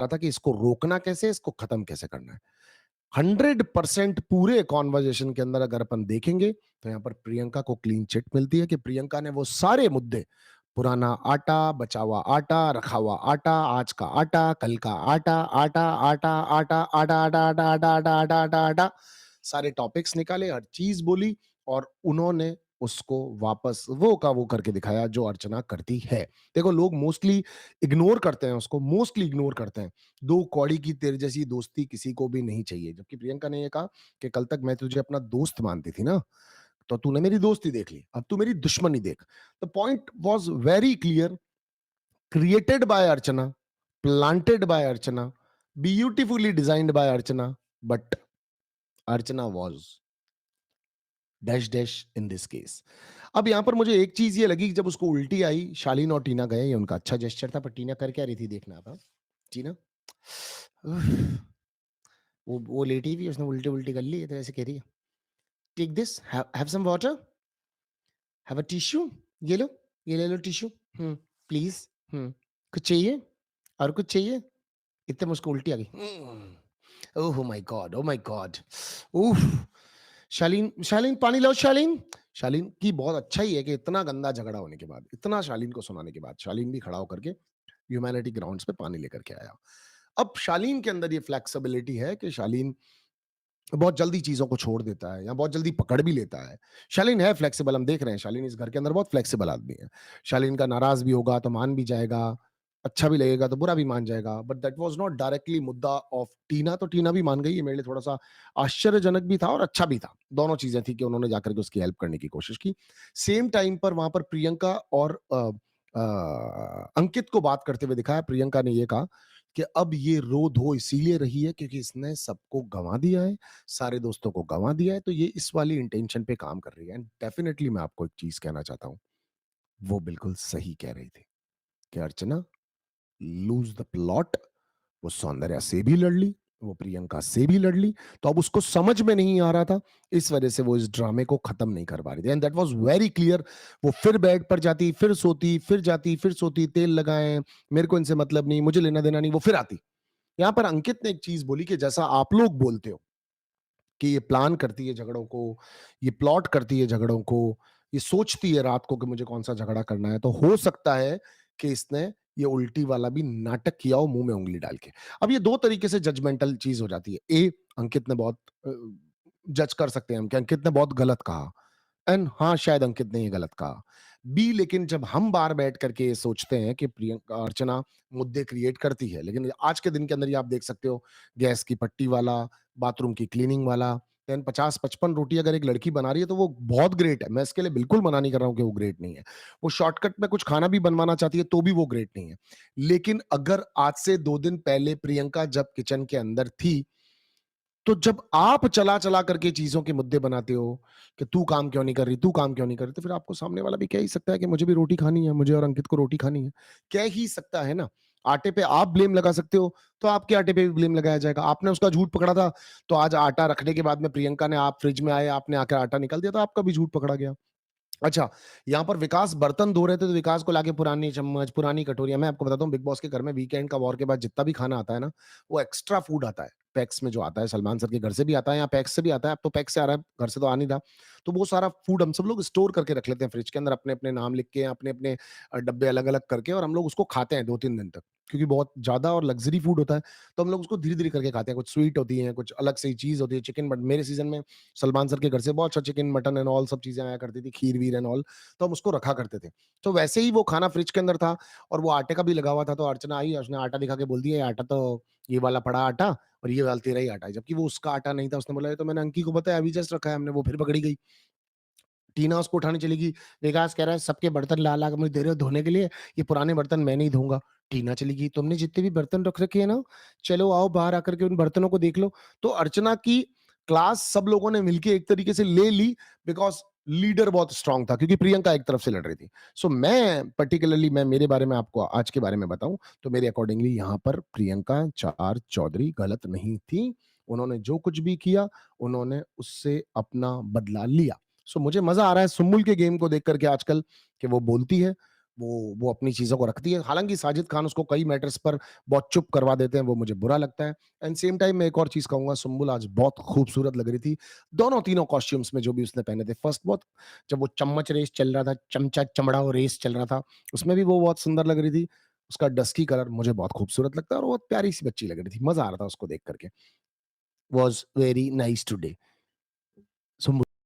रहा था कि इसको रोकना कैसे, इसको खत्म कैसे करना है। 100% पूरे कॉन्वर्जेशन के अंदर अगर अपन देखेंगे तो यहां पर प्रियंका को क्लीन चिट मिलती है कि प्रियंका ने वो सारे मुद्दे, पुराना आटा, बचा हुआ आटा, रखा हुआ आटा, आज का आटा, कल का आटा, आटा आटा आटा आटा आटा आटा आटा आटा आटा आटा आटा, सारे टॉपिक्स निकाले, हर चीज बोली और उन्होंने उसको वापस वो का वो करके दिखाया जो अर्चना करती है। देखो लोग मोस्टली इग्नोर करते हैं उसको, मोस्टली इग्नोर करते हैं। दो कौड़ी की तेरे जैसी दोस्ती किसी को भी नहीं चाहिए, जबकि प्रियंका ने ये कहा कि कल तक मैं तुझे अपना दोस्त मानती थी ना, तो तूने मेरी दोस्ती देख ली, अब तू मेरी दुश्मनी देख। The point was very clear, created by Archana, planted by Archana, beautifully designed bye Archana, but Archana was dash dash in this case. अब यहां पर मुझे एक चीज ये लगी कि जब उसको उल्टी आई, शालीन और टीना गए, ये उनका अच्छा जेस्चर था, पर टीना कर क्या रही थी देखना आप, हाँ? टीना वो लेटी हुई, उसने उल्टी उल्टी कर ली, तो ऐसे कह रही है, take this, have some water, have a tissue, ये लो, ये ले लो टिश्यू, प्लीज, कुछ चाहिए, और कुछ चाहिए, इतने में उसको उल्टी आ गई। Oh my God, oh my God, उफ। शालीन, शालीन पानी लाओ, शालीन। शालीन की बहुत अच्छा ही है कि इतना गंदा झगड़ा होने के बाद, इतना शालीन को सुनाने के बाद, शालीन भी खड़ा होकर के ह्यूमैनिटी ग्राउंड्स पे पानी लेकर के आया। अब शालीन के अंदर ये फ्लेक्सिबिलिटी है कि शालीन बहुत जल्दी चीज़ों को छोड़ देता है या बहुत जल्दी पकड़ भी लेता है। शालीन है फ्लेक्सिबल, हम देख रहे हैं शालीन इस घर के अंदर बहुत फ्लेक्सिबल आदमी है। शालीन का नाराज़ भी होगा तो मान भी जाएगा, अच्छा भी लगेगा तो बुरा भी मान जाएगा। But that was not directly मुद्दा ऑफ टीना, तो टीना भी मान गई। ये मेरे लिए थोड़ा-सा आश्चर्यजनक भी था और अच्छा भी था। दोनों चीज़ें थी कि उन्होंने जाकर के उसकी हेल्प करने की कोशिश की। सेम टाइम पर वहाँ पर प्रियंका और अंकित को बात करते हुए दिखाया। प्रियंका ने ये कहा कि अब ये रो धो इसीलिए रही है क्योंकि इसने सबको गंवा दिया है, सारे दोस्तों को गंवा दिया है, तो ये इस वाली इंटेंशन पे काम कर रही है। एंड डेफिनेटली मैं आपको एक चीज कहना चाहता हूं, वो बिल्कुल सही कह रही थी कि अर्चना लूज द प्लॉट, वो सौंदर्या से भी लड़ ली, वो प्रियंका से भी लड़ ली, तो अब उसको समझ में नहीं आ रहा था, इस वजह से वो इस ड्रामे को खत्म नहीं कर पा रही थी। And that was very clear. वो फिर बेड पर जाती, फिर सोती, फिर जाती, फिर सोती, तेल लगाएं, मेरे को इनसे मतलब नहीं, मुझे लेना देना नहीं, वो फिर आती। यहां पर अंकित ने एक चीज बोली कि जैसा आप लोग बोलते हो कि ये प्लान करती है झगड़ों को, ये प्लॉट करती है झगड़ों को, ये सोचती है रात को कि मुझे कौन सा झगड़ा करना है, तो हो सकता है कि इसने ये उल्टी वाला भी नाटक किया हो मुंह में उंगली डाल के। अब ये दो तरीके से जजमेंटल चीज हो जाती है। ए, अंकित ने बहुत जज कर सकते हैं हम कि अंकित ने बहुत गलत कहा, एंड हाँ शायद अंकित ने ये गलत कहा। बी, लेकिन जब हम बाहर बैठ करके ये सोचते हैं कि प्रियंका, अर्चना मुद्दे क्रिएट करती है, लेकिन आज के दिन के अंदर ये आप देख सकते हो, गैस की पट्टी वाला, बाथरूम की क्लीनिंग वाला, देन 50-55 रोटी अगर एक लड़की बना रही है तो वो बहुत ग्रेट है। मैं इसके लिए बिल्कुल मना नहीं कर रहा हूं कि वो ग्रेट नहीं है। वो शॉर्टकट में कुछ खाना भी बनवाना चाहती है तो भी वो ग्रेट नहीं है। लेकिन अगर आज से 2 दिन पहले प्रियंका जब किचन के अंदर थी, तो जब आप चला चला करके चीजों के मुद्दे बनाते हो कि तू काम क्यों नहीं कर रही, तू काम क्यों नहीं कर रही, तो फिर आपको सामने वाला भी कह ही सकता है कि मुझे भी रोटी खानी है, मुझे और अंकित को रोटी खानी है। कह ही सकता है ना। आटे पे आप ब्लेम लगा सकते हो तो आपके आटे पे भी ब्लेम लगाया जाएगा। आपने उसका झूठ पकड़ा था तो आज आटा रखने के बाद में प्रियंका ने, आप फ्रिज में आए, आपने आकर आटा निकाल दिया तो आपका भी झूठ पकड़ा गया। अच्छा, यहाँ पर विकास बर्तन धो रहे थे तो विकास को लाके पुरानी चम्मच, पुरानी कटोरियाँ, मैं आपको बताता हूँ बिग बॉस के घर में वीकेंड का वॉर के बाद जितना भी खाना आता है ना, वो एक्स्ट्रा फूड आता है। पैक्स में जो आता है, सलमान सर के घर से भी आता है या पैक्स से भी आता है। अब तो पैक्स से आ रहा है, घर से तो आ नहीं रहा। तो वो सारा फूड हम सब लोग स्टोर करके रख लेते हैं फ्रिज के अंदर, अपने-अपने नाम लिख के, अपने-अपने डब्बे अलग-अलग करके, और हम लोग उसको खाते हैं 2-3 दिन तक। क्योंकि बहुत ज़्यादा और लग्ज़री फूड होता है, तो हम लोग उसको धीरे-धीरे करके खाते हैं। कुछ स्वीट होती हैं, कुछ अलग से चीज़ होती है, चिकन, बट मेरे सीज़न में सलमान सर के घर से बहुत अच्छा चिकन, मटन एंड ऑल सब चीज़ें आया करती थी, खीर-वीर एंड ऑल। तो हम उसको रखा करते थे। तो वैसे ही वो खाना फ्रिज के अंदर था और वो आटे का भी लगा हुआ था, तो अर्चना आई, उसने आटा दिखा के बोल दिया, "ये आटा तो, ये वाला पड़ा आटा और ये वाला तेरा ही आटा है।" जबकि वो उसका आटा नहीं था। उसने बोला, "ये तो मैंने अंकी को बताया, अभी जस्ट रखा है हमने।" वो फिर पकड़ी गई। टीना उसको उठाने चली गई। विकास कह रहा है, "सबके बर्तन ला-ला के मुझे दे रहे हो धोने के लिए, ये पुराने बर्तन मैं नहीं धोऊँगा।" टीना चली गई, "तुमने जितने भी बर्तन रख रखे हैं ना, चलो आओ बाहर आकर के उन बर्तनों को देख लो।" तो अर्चना की क्लास सब लोगों ने मिलके एक तरीके से ले ली, बिकॉज़ लीडर बहुत स्ट्रॉन्ग था, क्योंकि प्रियंका एक तरफ से लड़ रही थी। सो मैं पर्टिकुलरली, मैं मेरे बारे में आपको आज के बारे में बताऊँ, तो मेरे अकॉर्डिंगली यहाँ पर प्रियंका चार चौधरी गलत नहीं थी। उन्होंने जो कुछ भी किया, उन्होंने उससे अपना बदला लिया। सो मुझे मजा आ रहा है सुम्बुल के गेम को देख करके आजकल, कि वो बोलती है, वो अपनी चीज़ों को रखती है। हालाँकि साजिद खान उसको कई मैटर्स पर बहुत चुप करवा देते हैं, वो मुझे बुरा लगता है। एंड सेम टाइम मैं एक और चीज़ कहूँगा, सुम्बुल आज बहुत खूबसूरत लग रही थी। दोनों तीनों कॉस्ट्यूम्स में जो भी उसने पहने थे। फर्स्ट बहुत जब वो चम्मच रेस चल रहा था, चमचा चमड़ा रेस चल रहा था, उसमें भी वो बहुत सुंदर लग रही थी। उसका डस्की कलर मुझे बहुत खूबसूरत लगता है और बहुत प्यारी-सी बच्ची लग रही थी। मज़ा आ रहा था उसको देख कर के। Was very nice today. Sumbul